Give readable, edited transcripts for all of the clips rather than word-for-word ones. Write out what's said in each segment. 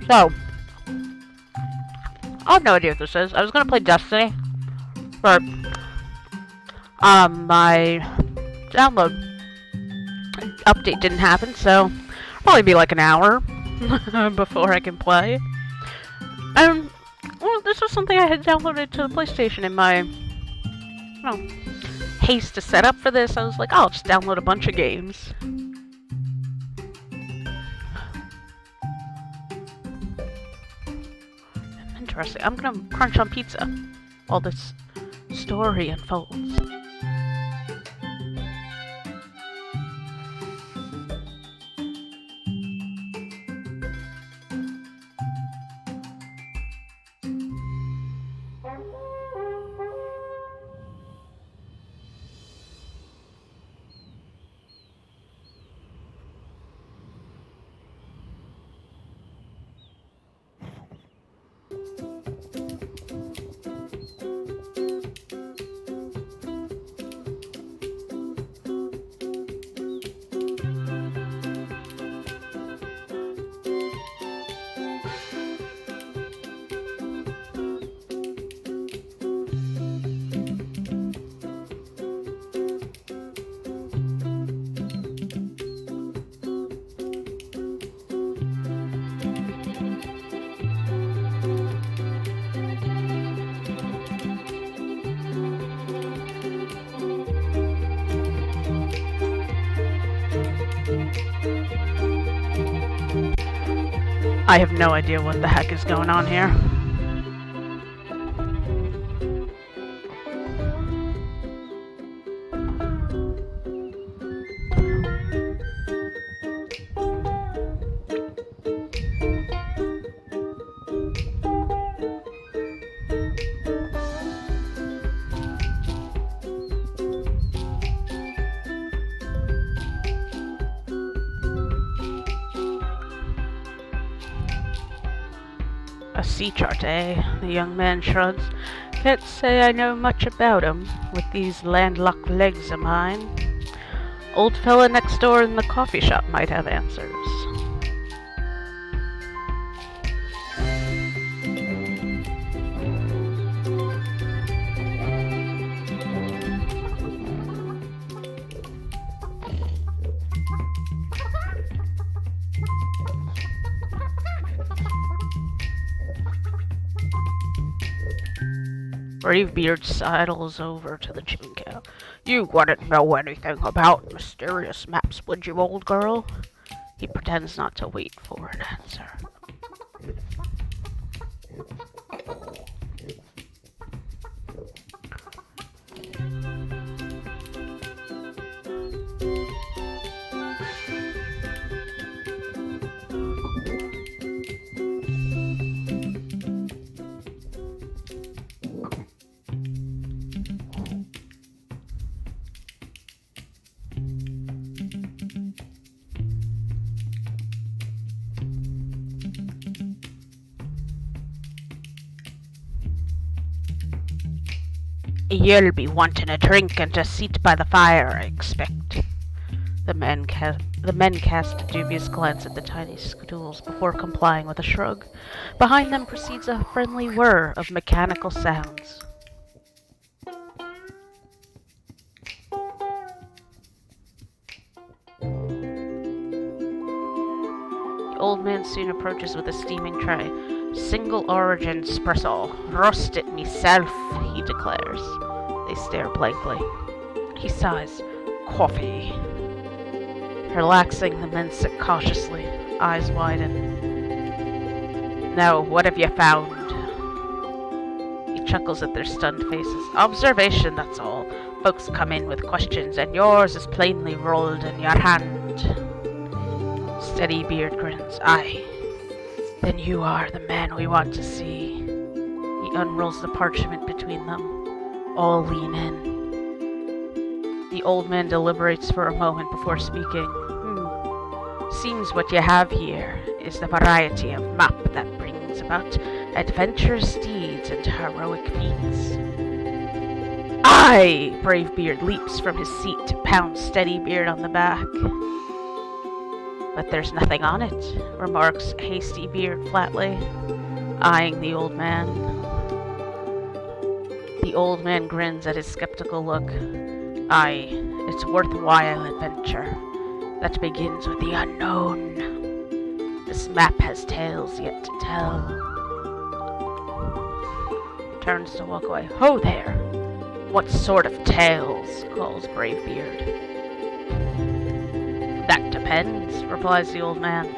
So, I have no idea what this is. I was gonna play Destiny, but my download update didn't happen, so probably be like an hour before I can play. And well, this was something I had downloaded to the PlayStation in my haste to set up for this. I was like, I'll just download a bunch of games. Interesting. I'm gonna crunch on pizza while this story unfolds. I have no idea what the heck is going on here. A sea chart, eh? The young man shrugs. Can't say I know much about him, with these landlocked legs of mine. Old fella next door in the coffee shop might have answers. Bravebeard sidles over to the chicken cow. You wouldn't know anything about mysterious maps, would you, old girl? He pretends not to wait for an answer. You'll be wanting a drink and a seat by the fire, I expect. The men cast a dubious glance at the tiny stools before complying with a shrug. Behind them proceeds a friendly whir of mechanical sounds. The old man soon approaches with a steaming tray. Single origin espresso. Roast it myself, he declares. They stare blankly. He sighs. Coffee. Relaxing, the men sit cautiously, eyes widen. Now, what have you found? He chuckles at their stunned faces. Observation, that's all. Folks come in with questions, and yours is plainly rolled in your hand. Steady Beard grins. Aye. Then you are the man we want to see. He unrolls the parchment between them. All lean in. The old man deliberates for a moment before speaking. Seems what you have here is the variety of map that brings about adventurous deeds and heroic feats. Aye! Bravebeard leaps from his seat to pound Steadybeard on the back. But there's nothing on it, remarks Hastybeard flatly, eyeing the old man. The old man grins at his skeptical look. Aye, it's a worthwhile adventure that begins with the unknown. This map has tales yet to tell. Turns to walk away. Ho there! What sort of tales? Calls Bravebeard. That depends, replies the old man.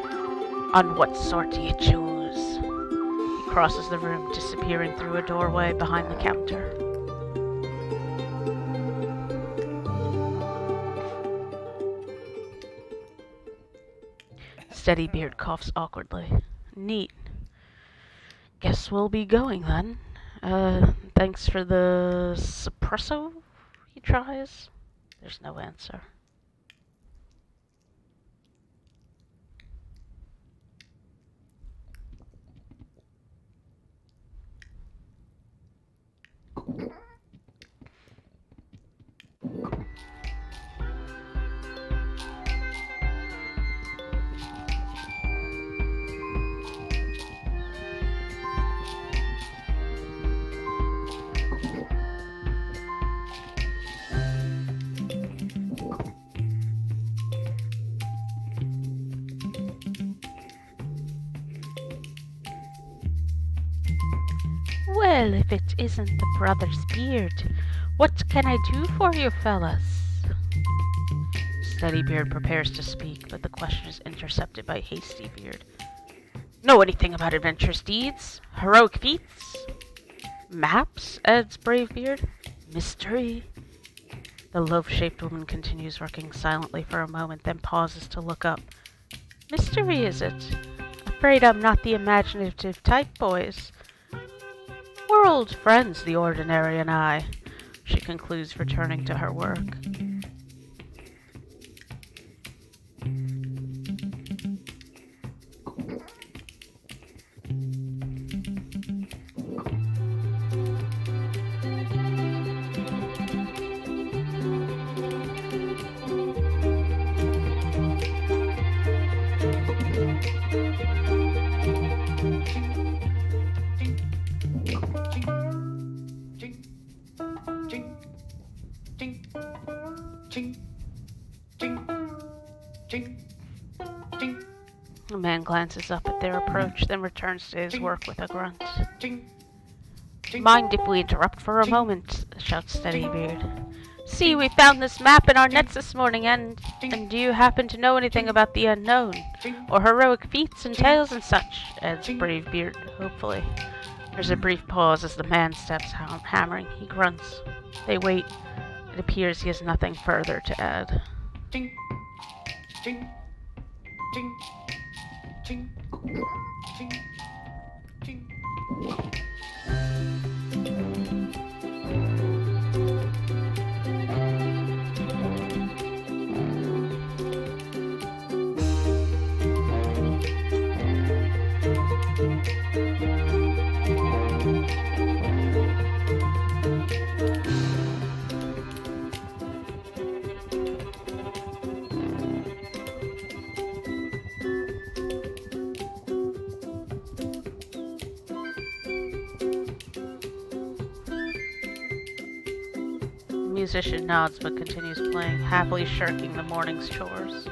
On what sort do you choose? He crosses the room, disappearing through a doorway behind the counter. Steadybeard coughs awkwardly. Neat. Guess we'll be going then. Thanks for the suppresso, he tries. There's no answer. Well, if it isn't the brother's beard, what can I do for you fellas? Steadybeard prepares to speak, but the question is intercepted by Hastybeard. Know anything about adventurous deeds? Heroic feats? Maps? Adds Bravebeard. Mystery? The loaf-shaped woman continues working silently for a moment, then pauses to look up. Mystery, is it? Afraid I'm not the imaginative type, boys. We're old friends, the Ordinary and I, she concludes, returning to her work. The man glances up at their approach, then returns to his work with a grunt. Mind if we interrupt for a moment? Shouts Steadybeard. See, we found this map in our nets this morning, and do you happen to know anything about the unknown? Or heroic feats and tales and such? Adds Bravebeard, hopefully. There's a brief pause as the man steps hammering. He grunts. They wait. It appears he has nothing further to add. Ching, ching, ching, ching, ching, ching. The musician nods but continues playing, happily shirking the morning's chores.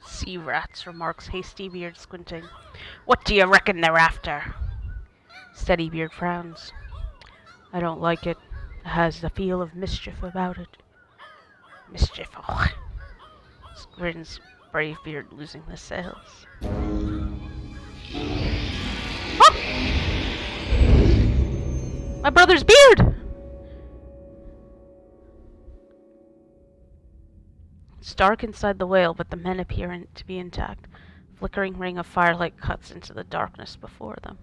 Sea rats, remarks Hastybeard, squinting. What do you reckon they're after? Steadybeard frowns. I don't like it. has the feel of mischief about it. Mischief, oh. Grins Bravebeard, losing the sails. Oh! My brother's beard! It's dark inside the whale, but the men appear to be intact. A flickering ring of firelight cuts into the darkness before them.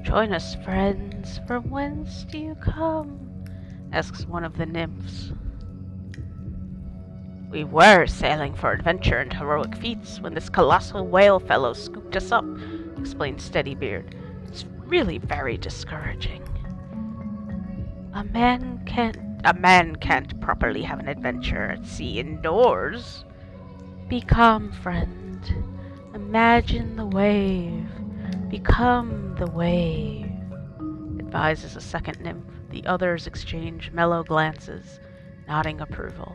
Join us, friends. From whence do you come? Asks one of the nymphs. We were sailing for adventure and heroic feats when this colossal whale fellow scooped us up, explained Steadybeard. It's really very discouraging. A man can't properly have an adventure at sea indoors. Be calm, friend. Imagine the wave. Become the wave, advises a second nymph. The others exchange mellow glances, nodding approval.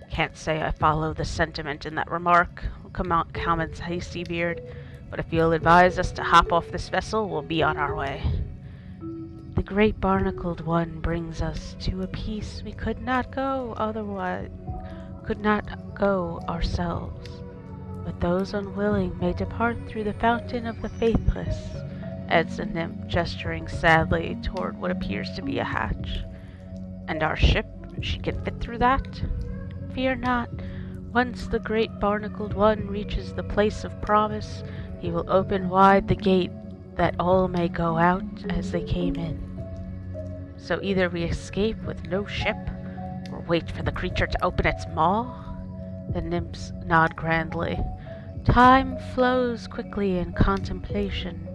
Can't say I follow the sentiment in that remark, comments Hastybeard, but if you'll advise us to hop off this vessel, we'll be on our way. The great barnacled one brings us to a peace we could not go ourselves. But those unwilling may depart through the fountain of the faithless, adds the nymph, gesturing sadly toward what appears to be a hatch. And our ship, she can fit through that? Fear not. Once the great barnacled one reaches the place of promise, he will open wide the gate that all may go out as they came in. So either we escape with no ship, or wait for the creature to open its maw? The nymphs nod grandly. Time flows quickly in contemplation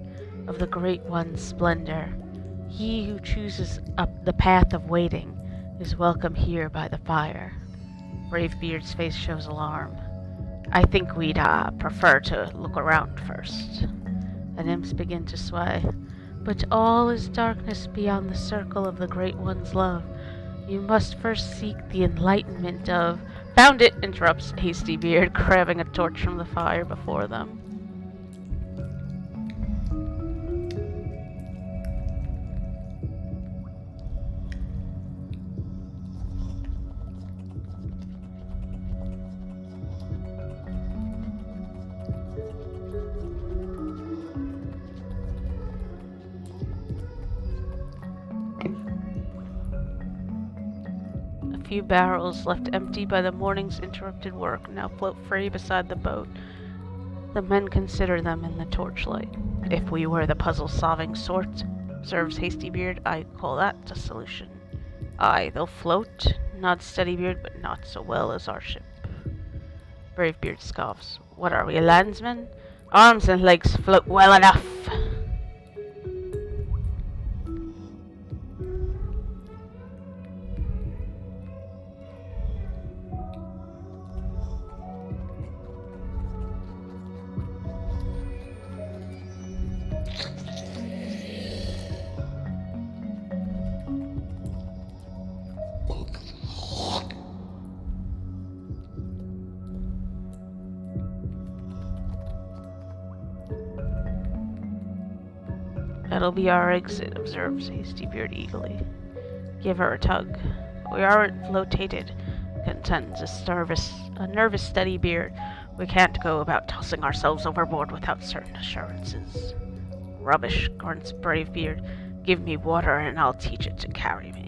of the Great One's splendor. He who chooses up the path of waiting is welcome here by the fire. Bravebeard's face shows alarm. I think we'd prefer to look around first. The nymphs begin to sway. But all is darkness beyond the circle of the Great One's love. You must first seek the enlightenment of... Found it, interrupts Hastybeard, grabbing a torch from the fire before them. A few barrels left empty by the morning's interrupted work now float free beside the boat. The men consider them in the torchlight. If we were the puzzle-solving sort, observes Hastybeard, I'd call that a solution. Aye, they'll float, nods Steadybeard, but not so well as our ship. Bravebeard scoffs. What are we, landsmen? Arms and legs float well enough. That'll be our exit, observes Hastybeard eagerly. Give her a tug. We aren't flotated, contends a nervous Steadybeard. We can't go about tossing ourselves overboard without certain assurances. Rubbish, grunts Bravebeard. Give me water and I'll teach it to carry me.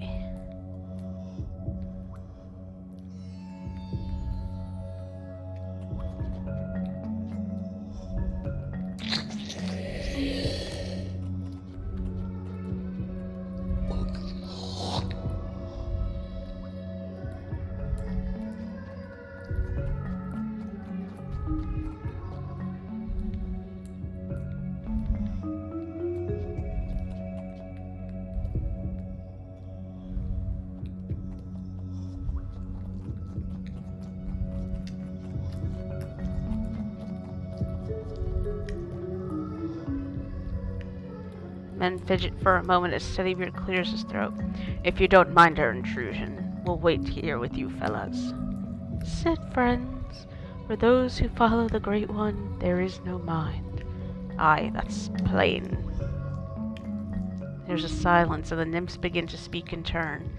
Men fidget for a moment as Steadybeard clears his throat. If you don't mind our intrusion, we'll wait here with you fellas. Sit, friends. For those who follow the Great One, there is no mind. Aye, that's plain. There's a silence, and the nymphs begin to speak in turn.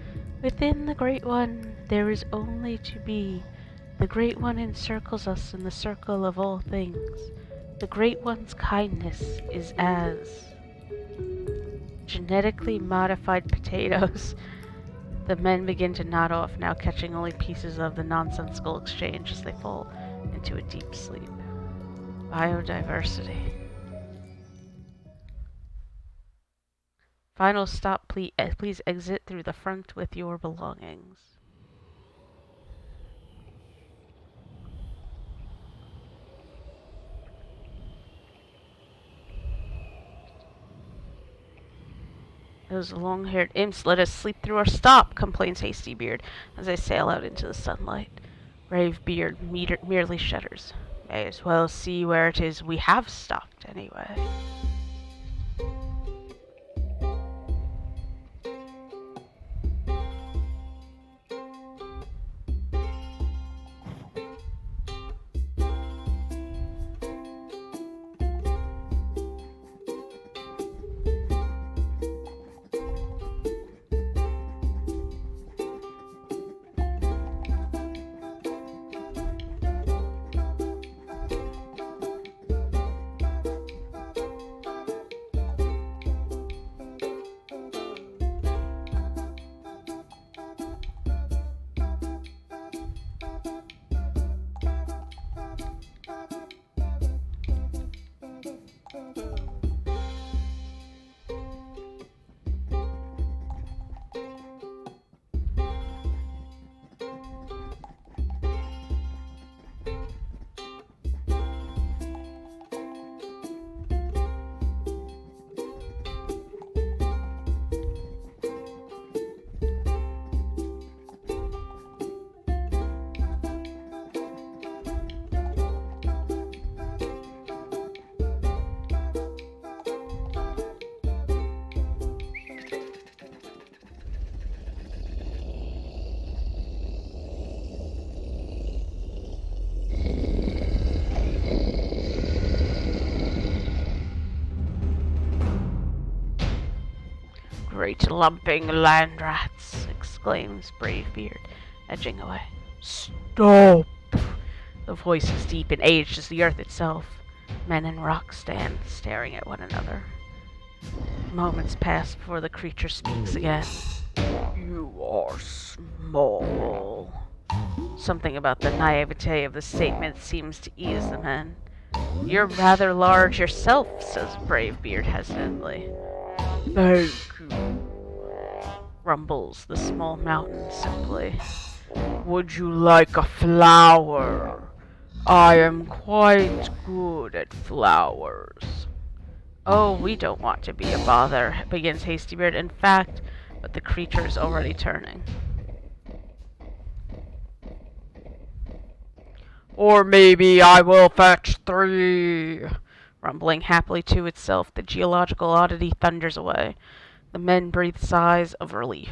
Within the Great One, there is only to be. The Great One encircles us in the circle of all things. The Great One's kindness is as genetically modified potatoes. The men begin to nod off, now catching only pieces of the nonsensical exchange as they fall into a deep sleep. Biodiversity. Final stop, please exit through the front with your belongings. Those long-haired imps let us sleep through our stop, complains Hastybeard as they sail out into the sunlight. Bravebeard merely shudders. May as well see where it is we have stopped, anyway. Great lumping land rats, exclaims Bravebeard, edging away. Stop! The voice is deep and aged as the earth itself. Men and rocks stand staring at one another. Moments pass before the creature speaks again. You are small. Something about the naivete of the statement seems to ease the men. You're rather large yourself, says Bravebeard hesitantly. Thank you, rumbles the small mountain simply. Would you like a flower? I am quite good at flowers. Oh, we don't want to be a bother, begins Hastybeard. In fact, but the creature is already turning. Or maybe I will fetch 3. Rumbling happily to itself, the geological oddity thunders away. The men breathe sighs of relief.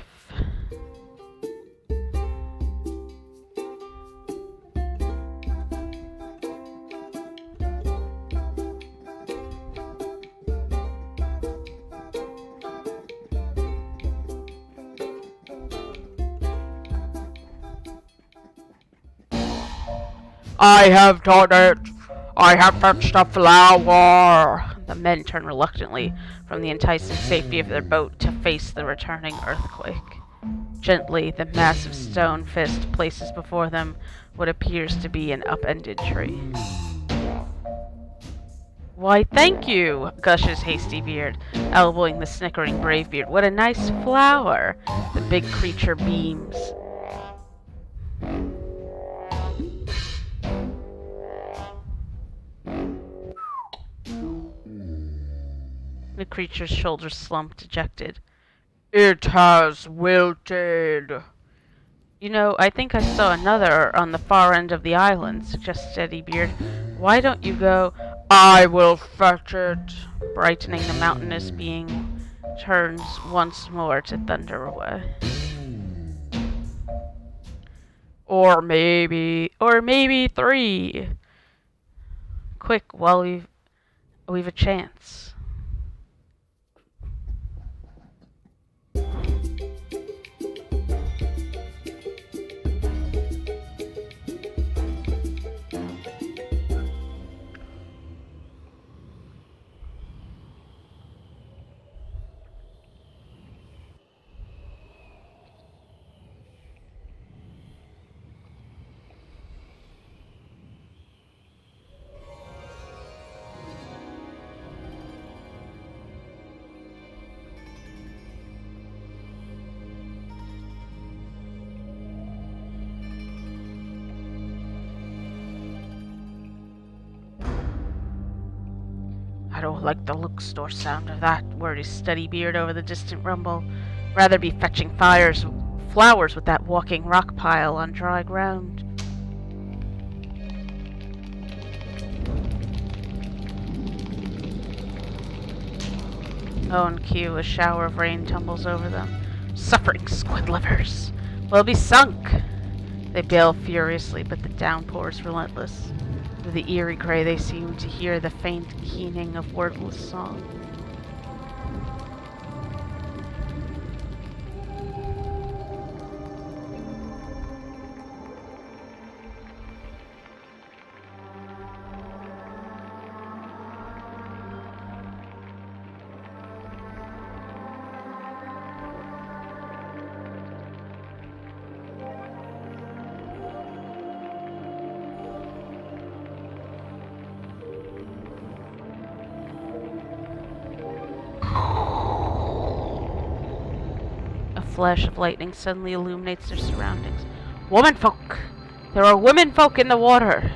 I have done it! I have fetched a flower! The men turn reluctantly from the enticing safety of their boat to face the returning earthquake. Gently, the massive stone fist places before them what appears to be an upended tree. Why, thank you, gushes Hastybeard, elbowing the snickering Bravebeard. What a nice flower! The big creature beams. The creature's shoulders slump, dejected. It has wilted. You know, I think I saw another on the far end of the island, suggests Steadybeard. Why don't you go? I will fetch it, brightening the mountainous being. turns once more to thunder away. Or maybe 3. Quick, while we've a chance. I don't like the looks nor sound of that, worried Steadybeard over the distant rumble. Rather be fetching flowers with that walking rock pile on dry ground. On cue, a shower of rain tumbles over them. Suffering squid livers! We'll be sunk! They bail furiously, but the downpour is relentless. Through the eerie gray, they seem to hear the faint keening of wordless song. A flash of lightning suddenly illuminates their surroundings. Womenfolk! There are womenfolk in the water!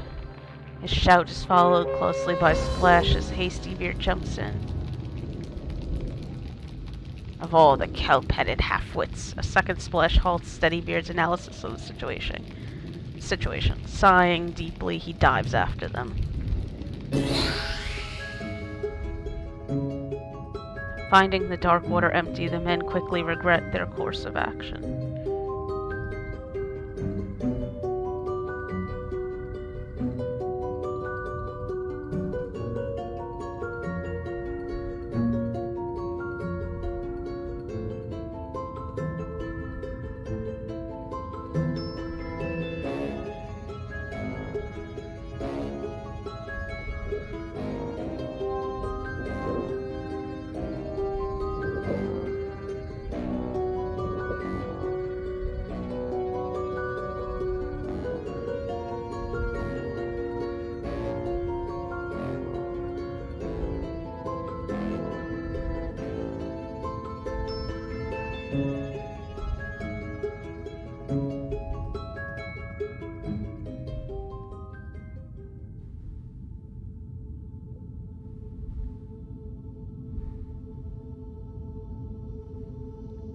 His shout is followed closely by Splash as Hastybeard jumps in. Of all the kelp-headed half-wits, a second Splash halts Steadybeard's analysis of the situation. Sighing deeply, he dives after them. Finding the dark water empty, the men quickly regret their course of action.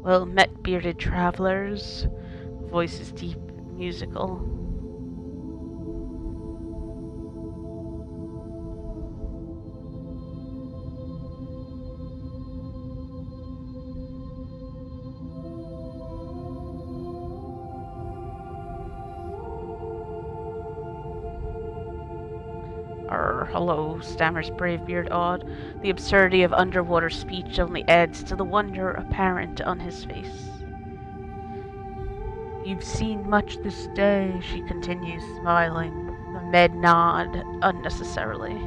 Well met, bearded travelers. Voice is deep, musical. Hello, stammers Bravebeard, awed. The absurdity of underwater speech only adds to the wonder apparent on his face. You've seen much this day, she continues, smiling. The men nod unnecessarily.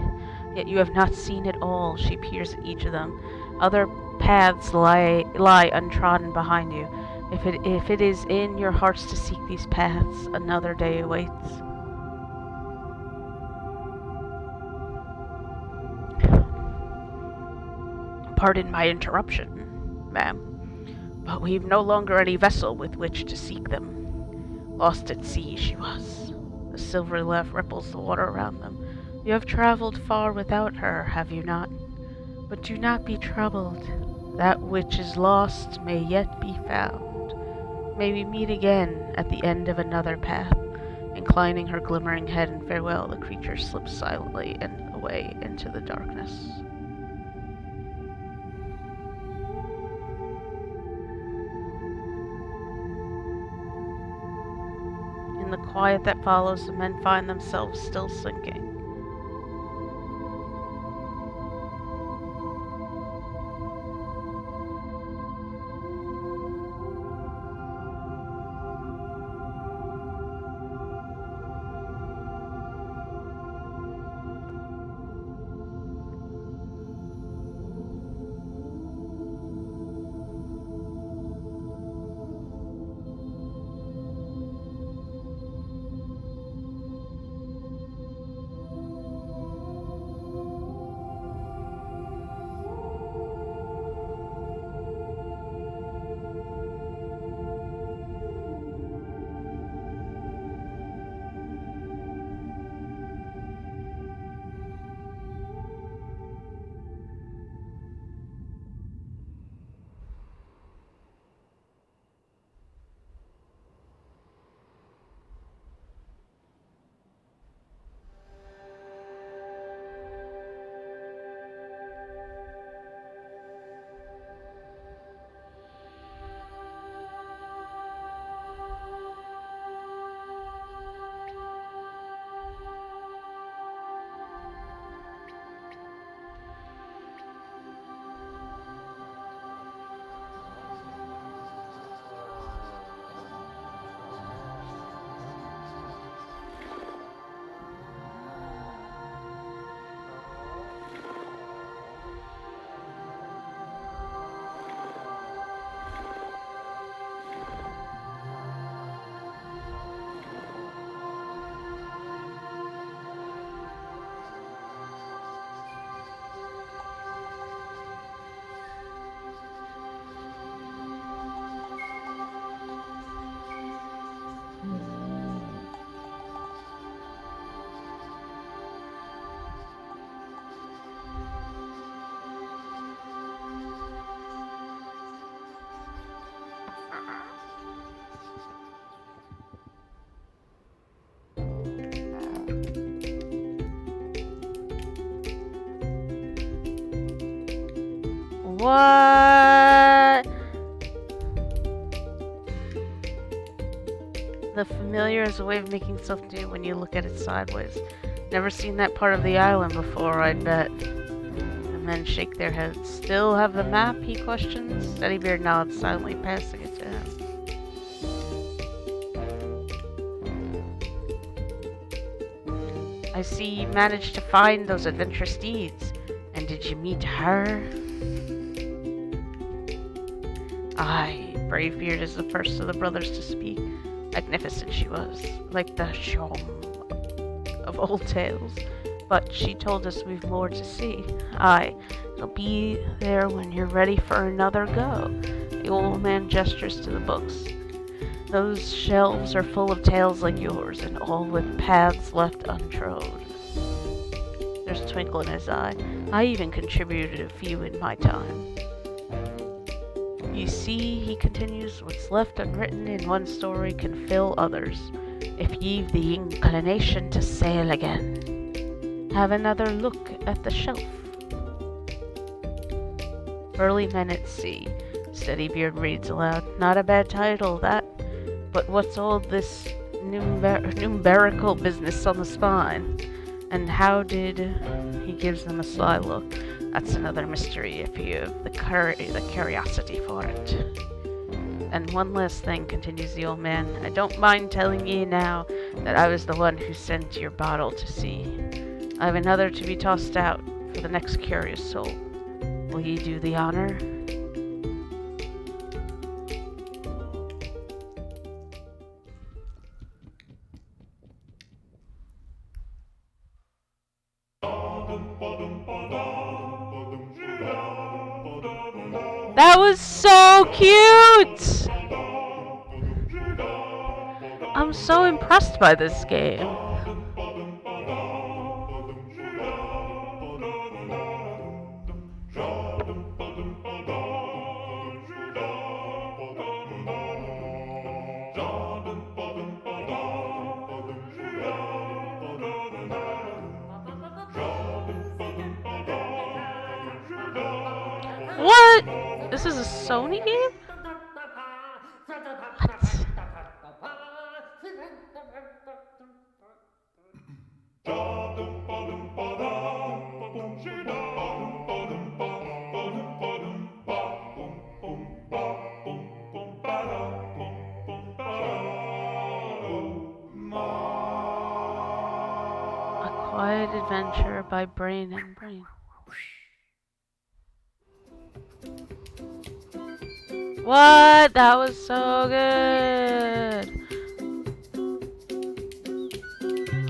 Yet you have not seen it all, she peers at each of them. Other paths lie untrodden behind you. If it is in your hearts to seek these paths, another day awaits. Pardon my interruption, ma'am, but we've no longer any vessel with which to seek them. Lost at sea she was. The silvery laugh ripples the water around them. You have traveled far without her, have you not? But do not be troubled. That which is lost may yet be found. May we meet again at the end of another path. Inclining her glimmering head in farewell, the creature slips silently and away into the darkness. quiet that follows, the men find themselves still sinking. What? The familiar is a way of making stuff new when you look at it sideways. Never seen that part of the island before, I'd bet. The men shake their heads. Still have the map, he questions. Steadybeard nods, silently passing it to him. I see you managed to find those adventure steeds. And did you meet her? Aye, Bravebeard is the first of the brothers to speak. Magnificent she was, like the Shom of old tales. But she told us we've more to see. Aye, it'll be there when you're ready for another go. The old man gestures to the books. Those shelves are full of tales like yours, and all with paths left untrod. There's a twinkle in his eye. I even contributed a few in my time. You see, he continues, what's left unwritten in one story can fill others, if ye've the inclination to sail again. Have another look at the shelf. Early Men at Sea, Steadybeard reads aloud. Not a bad title, that. But what's all this numerical business on the spine? And how did... He gives them a sly look. That's another mystery if you have the curiosity for it. And one last thing, continues the old man. I don't mind telling ye now that I was the one who sent your bottle to sea. I have another to be tossed out for the next curious soul. Will ye do the honor? That was so cute! I'm so impressed by this game. What? This is a Sony game? What? A Quiet Adventure by Brain and Brain. What? That was so good!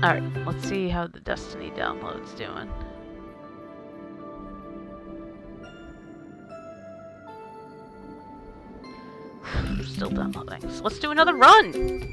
Alright, let's see how the Destiny download's doing. Still downloading. So let's do another run!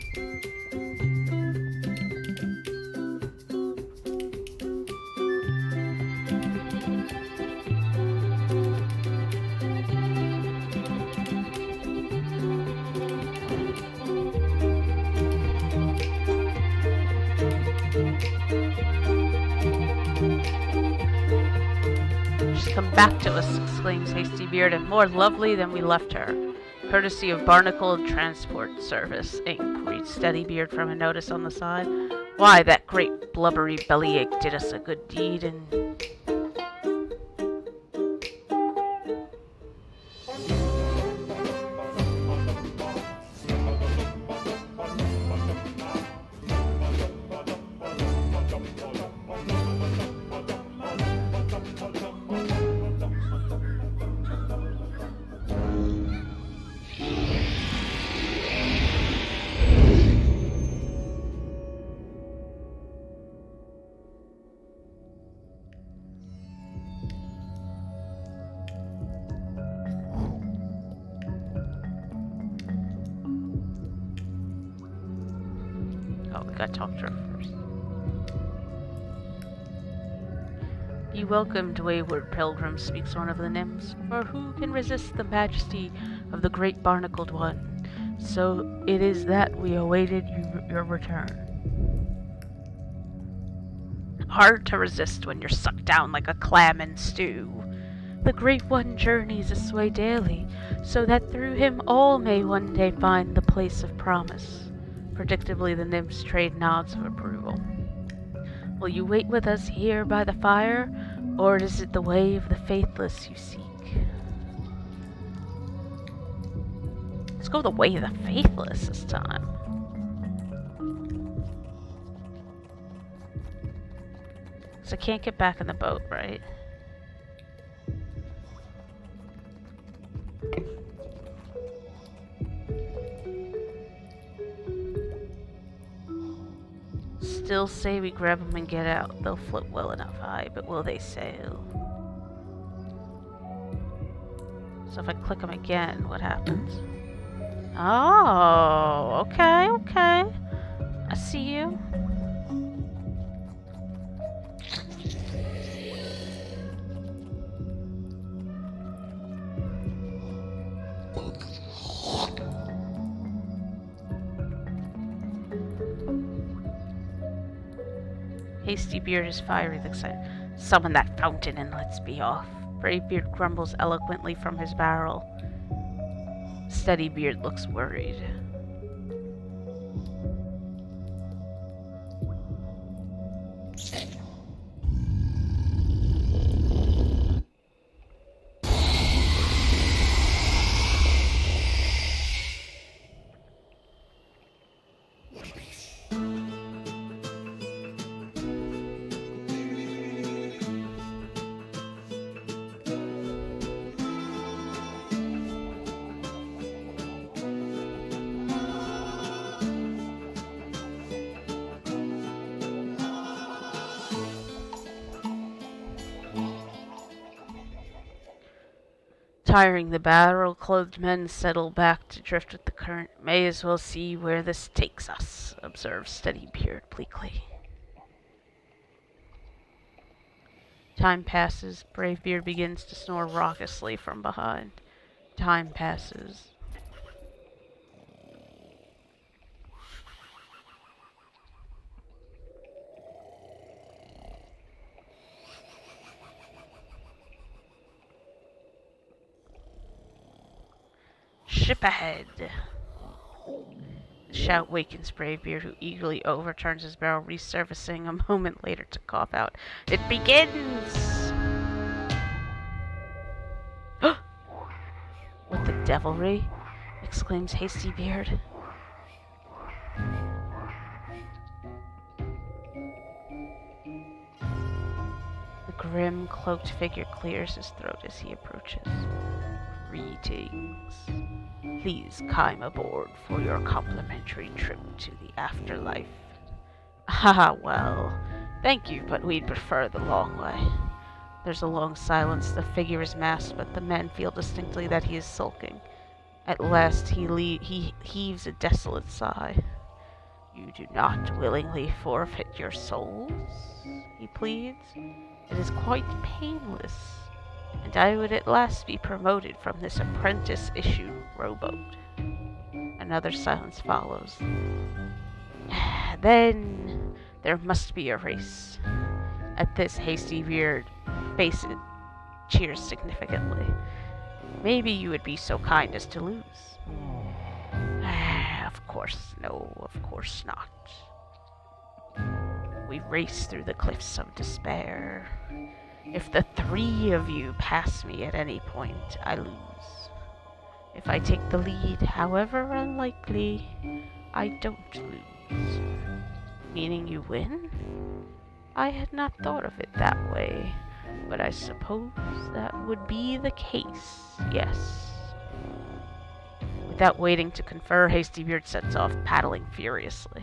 She's come back to us, exclaims Hasty Beard, and more lovely than we left her. Courtesy of Barnacle Transport Service, Inc., reads Steady Beard from a notice on the side. Why, that great blubbery bellyache did us a good deed, and... Oh, we gotta talk to her first. Be welcomed, wayward pilgrim, speaks one of the nymphs, for who can resist the majesty of the great barnacled one? So it is that we awaited your return. Hard to resist when you're sucked down like a clam in stew. The Great One journeys this way daily, so that through him all may one day find the place of promise. Predictably, the nymphs trade nods of approval. Will you wait with us here by the fire, or is it the way of the faithless you seek? Let's go the way of the faithless this time. So I can't get back in the boat, right? Still say we grab them and get out. They'll float well enough high, but will they sail? So if I click them again, what happens? Oh, okay, okay. I see you. Hasty Beard is fiery with excitement. Summon that fountain and let's be off. Brave Beard grumbles eloquently from his barrel. Steady Beard looks worried. Tiring, the barrel-clothed men settle back to drift with the current. May as well see where this takes us, observes Steady Beard bleakly. Time passes. Brave Beard begins to snore raucously from behind. Time passes. Ship ahead. The shout wakens Bravebeard, who eagerly overturns his barrel, resurfacing a moment later to cough out, "It begins!" "What the devilry?" exclaims Hastybeard. The grim, cloaked figure clears his throat as he approaches. "Greetings. Please climb aboard for your complimentary trip to the afterlife." "Ah, well, thank you, but we'd prefer the long way." There's a long silence. The figure is masked, but the men feel distinctly that he is sulking. At last he heaves a desolate sigh. "You do not willingly forfeit your souls?" he pleads. "It is quite painless, and I would at last be promoted from this apprentice-issued rowboat." Another silence follows. "Then there must be a race." At this, Hastybeard face it cheers significantly. "Maybe you would be so kind as to lose." "Of course, no, of course not. We race through the cliffs of despair. If the three of you pass me at any point, I lose. If I take the lead, however unlikely, I don't lose." "Meaning you win?" "I had not thought of it that way, but I suppose that would be the case, yes." Without waiting to confer, Hastybeard sets off, paddling furiously.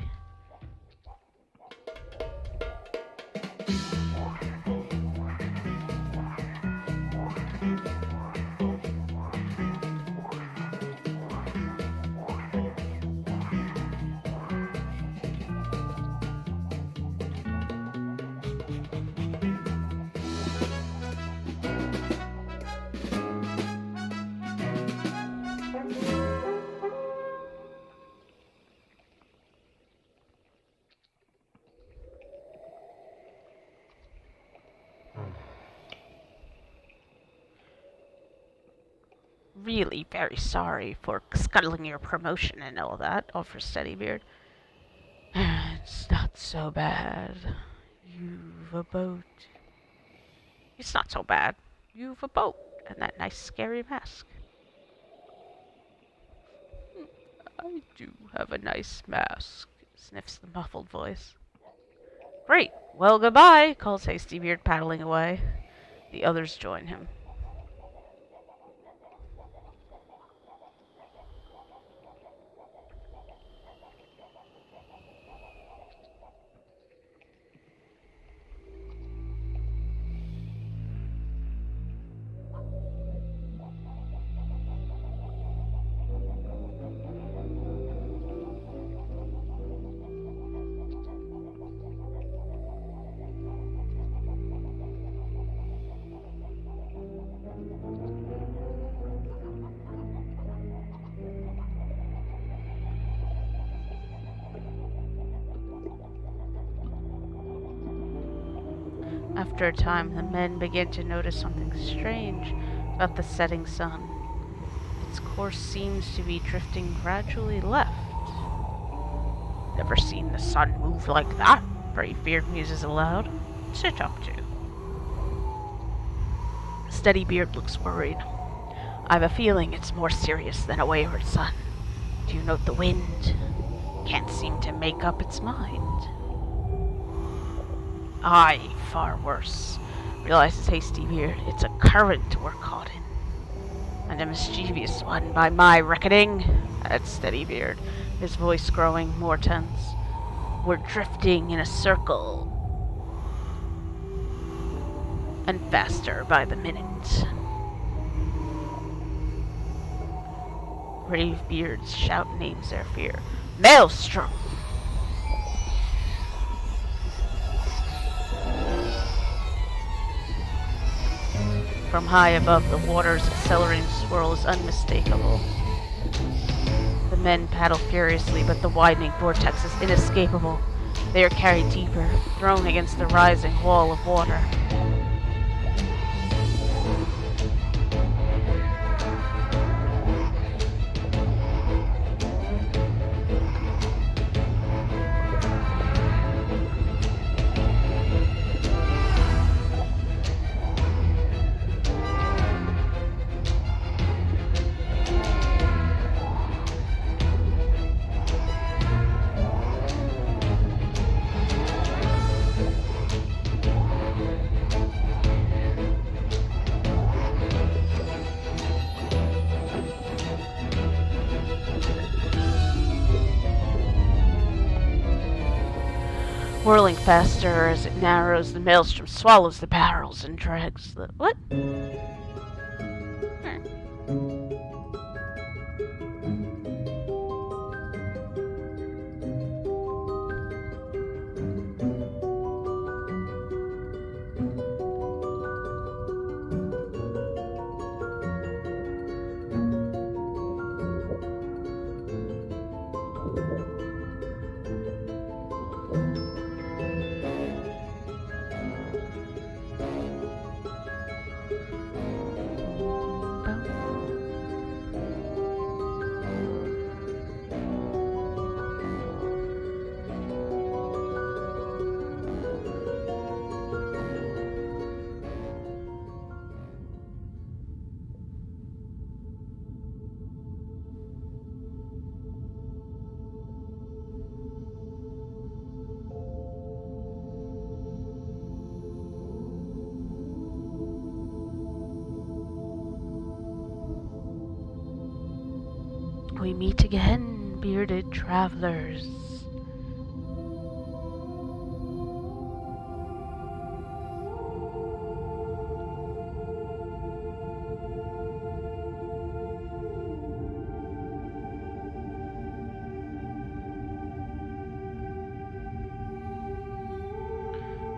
"Really very sorry for scuttling your promotion and all that," offers Steadybeard. "It's not so bad. You've a boat." "It's not so bad. You've a boat, and that nice scary mask." "I do have a nice mask," sniffs the muffled voice. "Great. Well, goodbye," calls Hastybeard, paddling away. The others join him. After a time, the men begin to notice something strange about the setting sun. Its course seems to be drifting gradually left. "Never seen the sun move like that," Bravebeard muses aloud. "Sit up to." Steadybeard looks worried. "I've a feeling it's more serious than a wayward sun. Do you note the wind? Can't seem to make up its mind." "Aye, far worse," realizes Hastybeard. "It's a current we're caught in. And a mischievous one, by my reckoning," adds Steadybeard, his voice growing more tense. "We're drifting in a circle, and faster by the minute." Bravebeard's shout names their fear. "Maelstrom!" From high above, the water's accelerating swirl is unmistakable. The men paddle furiously, but the widening vortex is inescapable. They are carried deeper, thrown against the rising wall of water. Whirling faster as it narrows, the maelstrom swallows the barrels and drags the... What? We meet again, bearded travelers.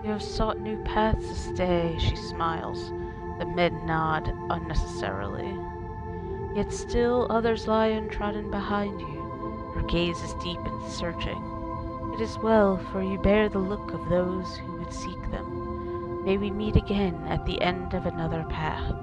You have sought new paths to stay, she smiles. The men nod unnecessarily. Yet still others lie untrodden behind you. Her gaze is deep and searching. It is well, for you bear the look of those who would seek them. May we meet again at the end of another path.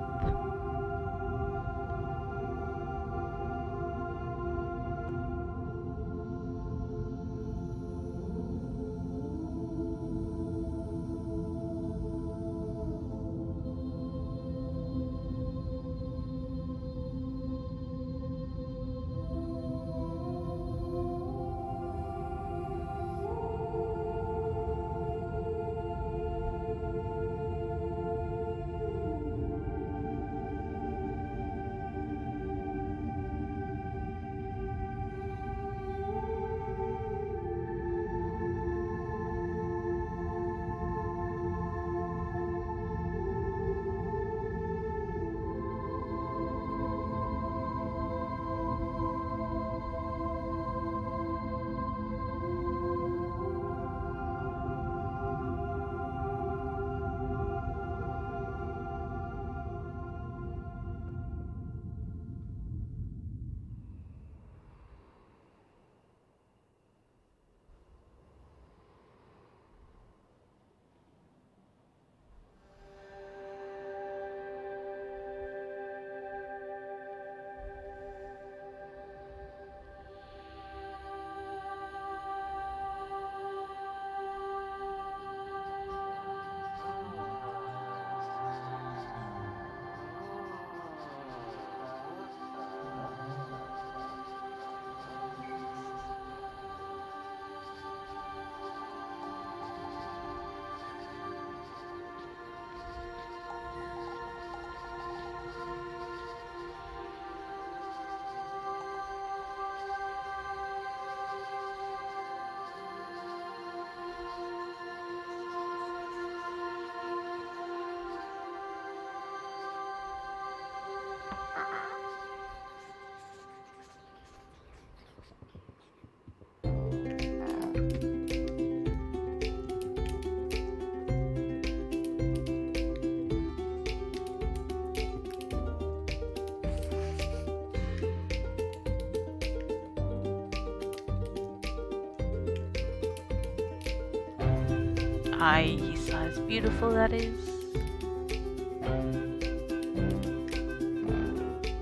Aye, he sighs. Beautiful that is.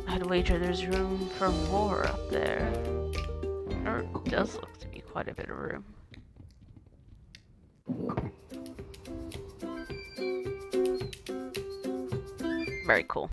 I'd wager there's room for more up there. Or it does look to be quite a bit of room. Very cool.